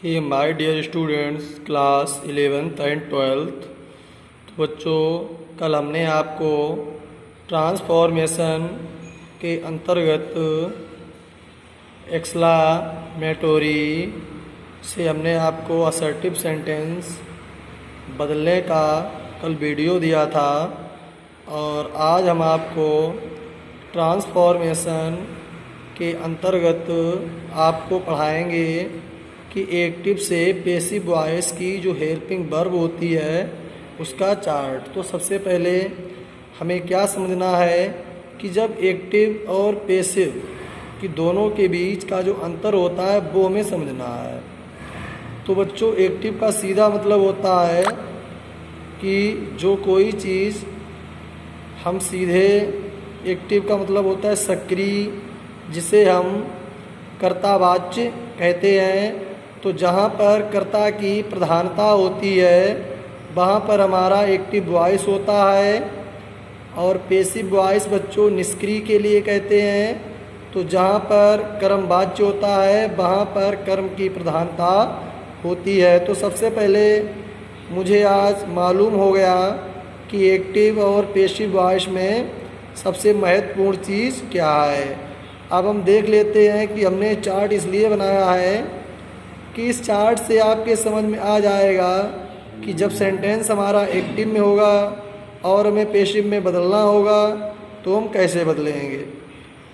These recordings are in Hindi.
कि my dear students class 11th and 12th। तो बच्चों, कल हमने आपको ट्रांसफॉर्मेशन के अंतर्गत एक्सक्लामेटोरी से हमने आपको असर्टिव सेंटेंस बदलने का कल वीडियो दिया था। और आज हम आपको ट्रांसफॉर्मेशन के अंतर्गत आपको पढ़ाएंगे कि एक्टिव से पैसिव वॉइस की जो हेल्पिंग वर्ब होती है उसका चार्ट। तो सबसे पहले हमें क्या समझना है कि जब एक्टिव और पैसिव कि दोनों के बीच का जो अंतर होता है वो हमें समझना है। तो बच्चों, एक्टिव का सीधा मतलब होता है कि जो कोई चीज़ हम सीधे, एक्टिव का मतलब होता है सक्रिय, जिसे हम कर्तावाच्य कहते हैं। तो जहाँ पर कर्ता की प्रधानता होती है वहाँ पर हमारा एक्टिव वॉइस होता है। और पैसिव वॉइस बच्चों निष्क्रिय के लिए कहते हैं। तो जहाँ पर कर्मवाच्य होता है वहाँ पर कर्म की प्रधानता होती है। तो सबसे पहले मुझे आज मालूम हो गया कि एक्टिव और पैसिव वॉइस में सबसे महत्वपूर्ण चीज़ क्या है। अब हम देख लेते हैं कि हमने चार्ट इसलिए बनाया है कि इस चार्ट से आपके समझ में आ जाएगा कि जब सेंटेंस हमारा एक्टिव में होगा और हमें पैसिव में बदलना होगा तो हम कैसे बदलेंगे।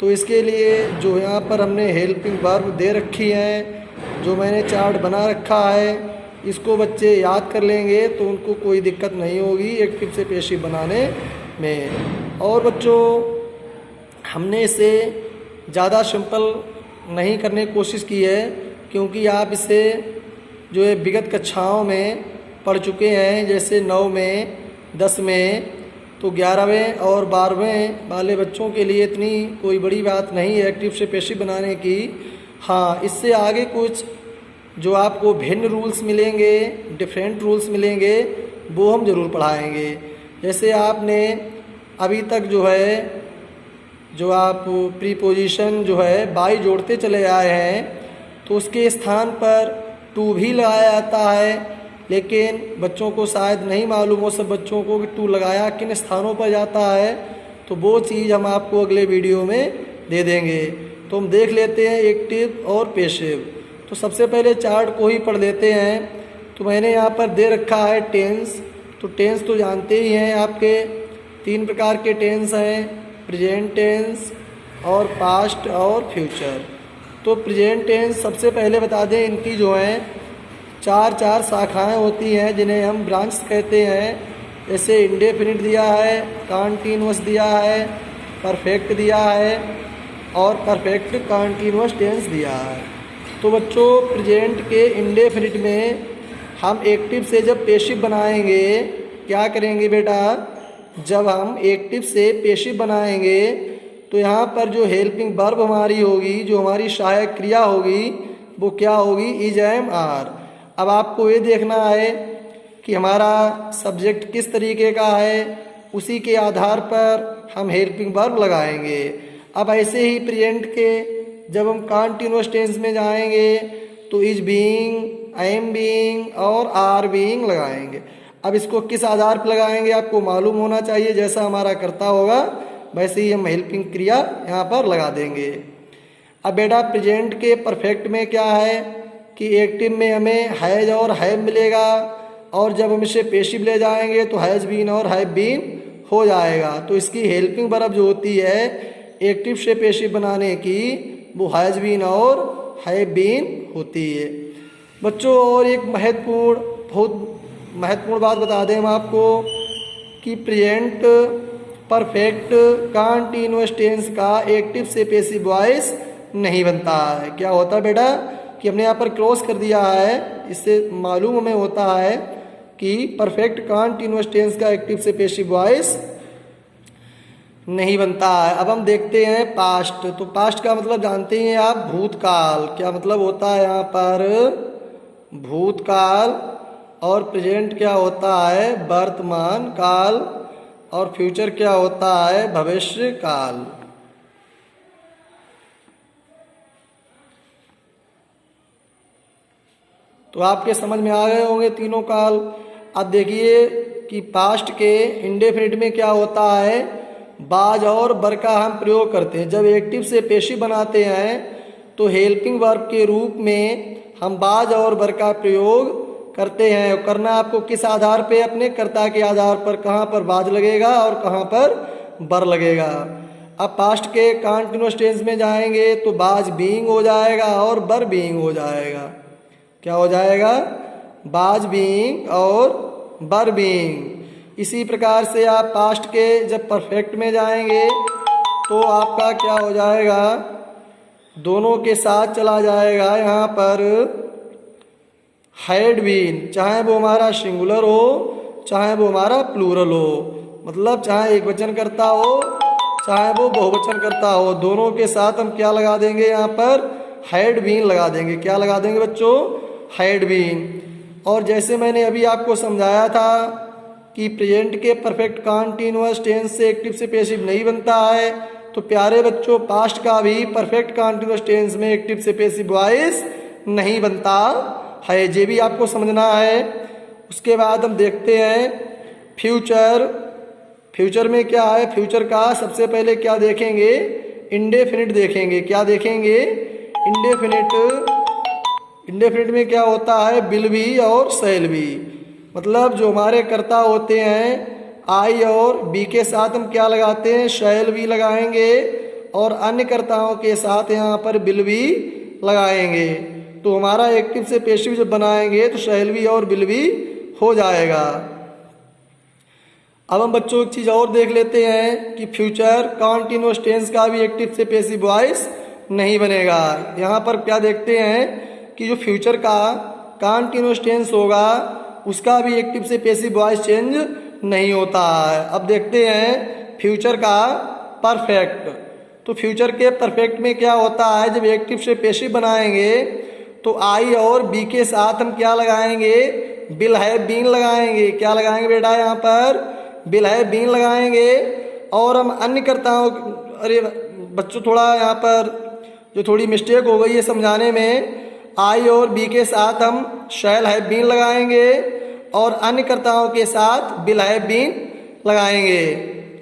तो इसके लिए जो यहाँ पर हमने हेल्पिंग वर्ब दे रखी हैं, जो मैंने चार्ट बना रखा है, इसको बच्चे याद कर लेंगे तो उनको कोई दिक्कत नहीं होगी एक्टिव से पैसिव बनाने में। और बच्चों, हमने इसे ज़्यादा सिंपल नहीं करने की कोशिश की है क्योंकि आप इसे जो है विगत कक्षाओं में पढ़ चुके हैं, जैसे 9 में, 10 में। तो 11वें और 12वें वाले बच्चों के लिए इतनी कोई बड़ी बात नहीं है एक्टिव से पैसिव बनाने की। हाँ, इससे आगे कुछ जो आपको भिन्न रूल्स मिलेंगे, डिफरेंट रूल्स मिलेंगे, वो हम ज़रूर पढ़ाएंगे। जैसे आपने अभी तक जो है, जो आप प्रीपोजिशन जो है बाई जोड़ते चले आए हैं तो उसके स्थान पर टू भी लगाया जाता है, लेकिन बच्चों को शायद नहीं मालूम हो, सब बच्चों को कि टू लगाया किन स्थानों पर जाता है। तो वो चीज़ हम आपको अगले वीडियो में दे देंगे। तो हम देख लेते हैं एक्टिव और पैसिव। तो सबसे पहले चार्ट को ही पढ़ लेते हैं। तो मैंने यहाँ पर दे रखा है टेंस। तो टेंस तो जानते ही हैं, आपके 3 प्रकार के टेंस हैं, प्रेजेंट टेंस और पास्ट और फ्यूचर। तो प्रेजेंट टेंस सबसे पहले बता दें, इनकी जो हैं 4 शाखाएं होती हैं जिन्हें हम ब्रांच कहते हैं। जैसे इंडेफिनिट दिया है, कॉन्टीन्यूअस दिया है, परफेक्ट दिया है और परफेक्ट कॉन्टीन्यूअस टेंस दिया है। तो बच्चों, प्रेजेंट के इंडेफिनिट में हम एक्टिव से जब पैसिव बनाएंगे, क्या करेंगे बेटा, जब हम एक्टिव से पैसिव बनाएंगे तो यहाँ पर जो हेल्पिंग वर्ब हमारी होगी, जो हमारी सहायक क्रिया होगी, वो क्या होगी, इज, एम, आर। अब आपको ये देखना है कि हमारा सब्जेक्ट किस तरीके का है, उसी के आधार पर हम हेल्पिंग वर्ब लगाएंगे। अब ऐसे ही प्रेजेंट के जब हम कॉन्टिन्यूअस टेंस में जाएंगे तो इज बीइंग, एम बीइंग और आर बीइंग लगाएंगे। अब इसको किस आधार पर लगाएंगे आपको मालूम होना चाहिए। जैसा हमारा कर्ता होगा वैसे ही हम हेल्पिंग क्रिया यहाँ पर लगा देंगे। अब बेटा, प्रेजेंट के परफेक्ट में क्या है कि एक्टिव में हमें हैज और हैव मिलेगा, और जब हम इसे पैसिव ले जाएंगे तो हैज बीन और हैव बीन हो जाएगा। तो इसकी हेल्पिंग वर्ब जो होती है एक्टिव से पैसिव बनाने की, वो हैज बीन और हैव बीन होती है बच्चों। और एक बहुत महत्वपूर्ण बात बता दें हम आपको कि प्रेजेंट परफेक्ट कॉन्टिन्यूअस टेंस का एक्टिव से पैसिव वॉइस नहीं बनता है। क्या होता है बेटा कि हमने यहाँ पर क्रॉस कर दिया है, इससे मालूम हमें होता है कि परफेक्ट कॉन्टिन्यूअस टेंस का एक्टिव से पैसिव वॉइस नहीं बनता है। अब हम देखते हैं पास्ट। तो पास्ट का मतलब जानते हैं आप, भूतकाल। क्या मतलब होता है यहाँ पर, भूतकाल। और प्रेजेंट क्या होता है, वर्तमान काल। और फ्यूचर क्या होता है, भविष्य काल। तो आपके समझ में आ गए होंगे तीनों काल। अब देखिए कि पास्ट के इंडेफिनिट में क्या होता है, बाज और बर का हम प्रयोग करते हैं। जब एक्टिव से पेशिव बनाते हैं तो हेल्पिंग वर्ब के रूप में हम बाज और बर का प्रयोग करते हैं। करना आपको किस आधार पे, अपने कर्ता के आधार पर, कहाँ पर बाज लगेगा और कहाँ पर बर लगेगा। अब पास्ट के कंटीन्यूअस टेंस में जाएंगे तो बाज बीइंग हो जाएगा और बर बीइंग हो जाएगा। क्या हो जाएगा, बाज बीइंग और बर बीइंग। इसी प्रकार से आप पास्ट के जब परफेक्ट में जाएंगे तो आपका क्या हो जाएगा, दोनों के साथ चला जाएगा यहाँ पर हैड बीन, चाहे वो हमारा सिंगुलर हो चाहे वो हमारा प्लूरल हो, मतलब चाहे एक वचन करता हो चाहे वो बहुवचन करता हो, दोनों के साथ हम क्या लगा देंगे, यहाँ पर हैड बीन लगा देंगे। क्या लगा देंगे बच्चों, हैड बीन। और जैसे मैंने अभी आपको समझाया था कि प्रेजेंट के परफेक्ट कंटीन्यूअस टेंस से एक्टिव से पेसिव नहीं बनता है, तो प्यारे बच्चों पास्ट का भी परफेक्ट कंटीन्यूअस टेंस में एक्टिव से पेसिव वॉइस नहीं बनता है, ये भी आपको समझना है। उसके बाद हम देखते हैं फ्यूचर। फ्यूचर में क्या है, फ्यूचर का सबसे पहले क्या देखेंगे, इंडेफिनिट देखेंगे। क्या देखेंगे, इंडेफिनिट। इंडेफिनिट में क्या होता है, विल बी और शैल बी, मतलब जो हमारे कर्ता होते हैं आई और बी के साथ हम क्या लगाते हैं, शैल बी लगाएंगे और अन्य कर्ताओं के साथ यहाँ पर विल बी लगाएंगे। तो हमारा एक्टिव से पेसिव जब बनाएंगे तो शैल बी और विल बी हो जाएगा। अब हम बच्चों एक चीज़ और देख लेते हैं कि फ्यूचर कंटीन्यूअस टेंस का भी एक्टिव से पेसिव वॉइस नहीं बनेगा। यहाँ पर क्या देखते हैं कि जो फ्यूचर का कंटीन्यूअस टेंस होगा उसका भी एक्टिव से पेसिव वॉइस चेंज नहीं होता है। अब देखते हैं फ्यूचर का परफेक्ट। तो फ्यूचर के परफेक्ट में क्या होता है, जब एक्टिव से पेसिव बनाएंगे तो आई और बी के साथ हम क्या लगाएंगे, विल हैव बीन लगाएंगे। क्या लगाएंगे बेटा, यहाँ पर विल हैव बीन लगाएंगे। और हम अन्य कर्ताओं, अरे बच्चों थोड़ा यहाँ पर जो थोड़ी मिस्टेक हो गई है समझाने में, आई और बी के साथ हम शैल हैव बीन लगाएंगे और अन्य कर्ताओं के साथ विल हैव बीन लगाएंगे।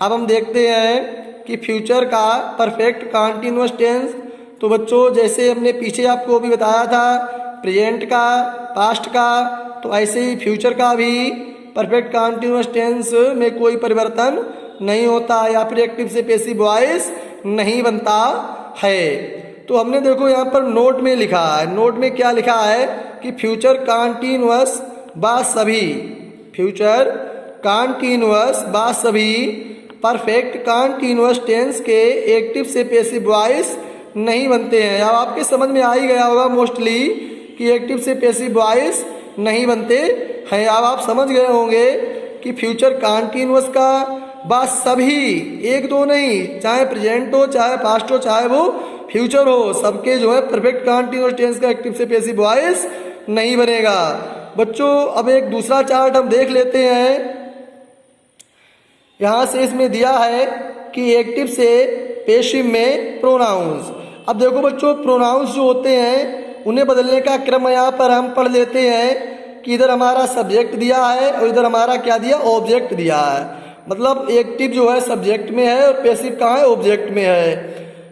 अब हम देखते हैं कि फ्यूचर का परफेक्ट कंटीन्यूअस टेंस। तो बच्चों जैसे हमने पीछे आपको भी बताया था प्रेजेंट का, पास्ट का, तो ऐसे ही फ्यूचर का भी परफेक्ट कंटीन्यूअस टेंस में कोई परिवर्तन नहीं होता या फिर एक्टिव से पेसिव वॉइस नहीं बनता है। तो हमने देखो यहाँ पर नोट में लिखा है, नोट में क्या लिखा है कि फ्यूचर कंटीन्यूअस बा सभी, फ्यूचर कंटीन्यूअस बा सभी परफेक्ट कंटीन्यूअस टेंस के एक्टिव से पेसिव वॉइस नहीं बनते हैं। अब आपके समझ में आ ही गया होगा मोस्टली कि एक्टिव से पेसिव वॉइस नहीं बनते हैं। अब आप समझ गए होंगे कि फ्यूचर कंटीन्यूअस का बस सभी, एक दो नहीं, चाहे प्रेजेंट हो चाहे पास्ट हो चाहे वो फ्यूचर हो, सबके जो है परफेक्ट कंटीन्यूअस टेंस का एक्टिव से पेसिव वॉइस नहीं बनेगा। बच्चों अब एक दूसरा चार्ट हम देख लेते हैं। यहाँ से इसमें दिया है कि एक्टिव से पेसिव में प्रोनाउंस। अब देखो बच्चों प्रोनाउंस जो होते हैं उन्हें बदलने का क्रम यहाँ पर हम पढ़ लेते हैं कि इधर हमारा सब्जेक्ट दिया है और इधर हमारा क्या दिया, ऑब्जेक्ट दिया है। मतलब एक्टिव जो है सब्जेक्ट में है और पेसिव कहाँ है, ऑब्जेक्ट में है।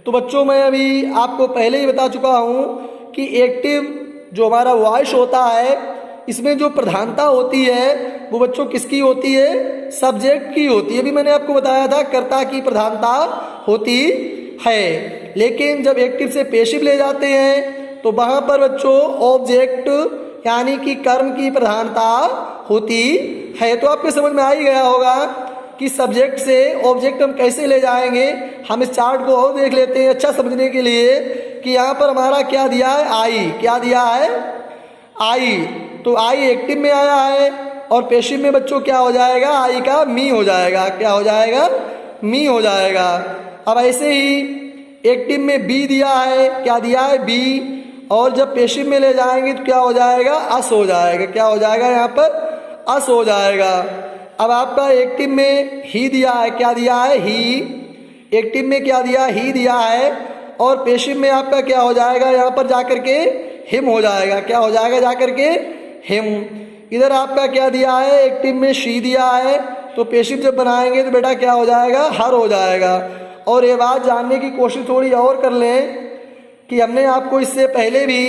तो बच्चों मैं अभी आपको पहले ही बता चुका हूँ कि एक्टिव जो हमारा वॉइस होता है इसमें जो प्रधानता होती है वो बच्चों किसकी होती है, सब्जेक्ट की होती है। अभी मैंने आपको बताया था कर्ता की प्रधानता होती है। लेकिन जब एक्टिव से पेसिव ले जाते हैं तो वहाँ पर बच्चों ऑब्जेक्ट यानी कि कर्म की प्रधानता होती है। तो आपके समझ में आ ही गया होगा कि सब्जेक्ट से ऑब्जेक्ट हम कैसे ले जाएंगे। हम इस चार्ट को और देख लेते हैं अच्छा समझने के लिए कि यहाँ पर हमारा क्या दिया है, आई। क्या दिया है, आई। तो आई एक्टिव में आया है और पेसिव में बच्चों क्या हो जाएगा, आई का मी हो जाएगा। क्या हो जाएगा, मी हो जाएगा। अब ऐसे ही एक्टिव में बी दिया है, क्या दिया है, बी। और जब पेसिव में ले जाएंगे तो क्या हो जाएगा, अस हो जाएगा। क्या हो जाएगा, यहाँ पर अस हो जाएगा। अब आपका एक्टिव में ही दिया है, क्या दिया है, ही। एक्टिव में क्या दिया, ही दिया है और पेसिव में आपका क्या हो जाएगा, यहाँ पर जाकर के हिम हो जाएगा। क्या हो जाएगा जाकर के? हिम। इधर आपका क्या दिया है? एक्टिव में शी दिया है, तो पेशिव जब बनाएंगे तो बेटा क्या हो जाएगा? हर हो जाएगा। और ये बात जानने की कोशिश थोड़ी और कर लें कि हमने आपको इससे पहले भी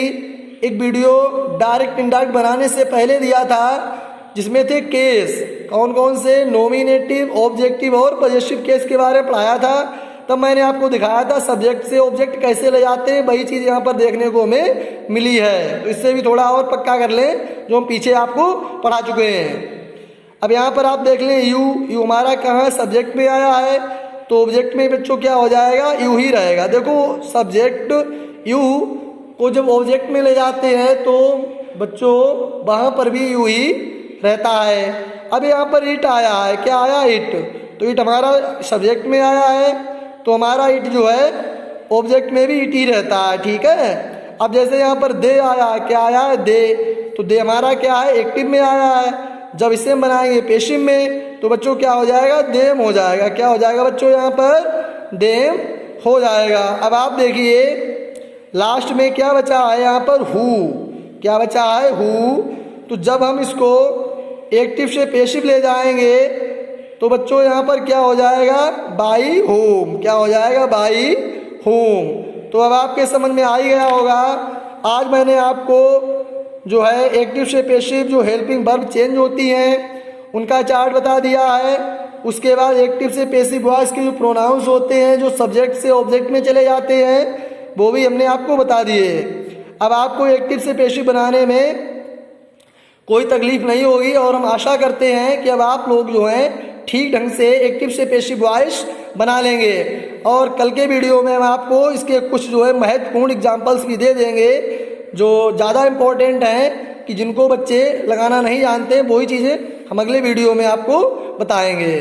एक वीडियो डायरेक्ट इनडायरेक्ट बनाने से पहले दिया था, जिसमें थे केस, कौन कौन से? नॉमिनेटिव, ऑब्जेक्टिव और पॉजेसिव केस के बारे में पढ़ाया था। तब मैंने आपको दिखाया था सब्जेक्ट से ऑब्जेक्ट कैसे ले जाते हैं, वही चीज़ यहाँ पर देखने को हमें मिली है। तो इससे भी थोड़ा और पक्का कर लें जो हम पीछे आपको पढ़ा चुके हैं। अब यहाँ पर आप देख लें यू हमारा कहाँ सब्जेक्ट में आया है, तो ऑब्जेक्ट में बच्चों क्या हो जाएगा? यू ही रहेगा। देखो सब्जेक्ट यू को जब ऑब्जेक्ट में ले जाते हैं तो बच्चों वहाँ पर भी यू ही रहता है। अब यहाँ पर इट आया है, क्या आया? इट। तो इट हमारा सब्जेक्ट में आया है, तो हमारा इट जो है ऑब्जेक्ट में भी इट ही रहता है, ठीक है। अब जैसे यहाँ पर दे आया है, क्या आया है? दे। तो दे हमारा क्या है? एक्टिव में आया है। जब इसे हम बनाएंगे पेशिव में तो बच्चों क्या हो जाएगा? देम हो जाएगा। क्या हो जाएगा बच्चों? यहाँ पर देम हो जाएगा। अब आप देखिए लास्ट में क्या बचा है? यहाँ पर हु। क्या बचा है? हु। तो जब हम इसको एक्टिव से पेशिव ले जाएंगे तो बच्चों यहाँ पर क्या हो जाएगा? By home. क्या हो जाएगा? By home. तो अब आपके समझ में आ ही गया होगा। आज मैंने आपको जो है एक्टिव से पेशिव जो हेल्पिंग वर्ब चेंज होती हैं उनका चार्ट बता दिया है। उसके बाद एक्टिव से पेशिव वॉइस के जो प्रोनाउंस होते हैं जो सब्जेक्ट से ऑब्जेक्ट में चले जाते हैं वो भी हमने आपको बता दिए। अब आपको एक्टिव से पेशिव बनाने में कोई तकलीफ नहीं होगी और हम आशा करते हैं कि अब आप लोग जो हैं ठीक ढंग से एक्टिव से पेशिव वॉइस बना लेंगे। और कल के वीडियो में हम आपको इसके कुछ जो है महत्वपूर्ण एग्जाम्पल्स भी दे देंगे जो ज़्यादा इम्पोर्टेंट हैं कि जिनको बच्चे लगाना नहीं जानते, वही चीज़ें हम अगले वीडियो में आपको बताएंगे।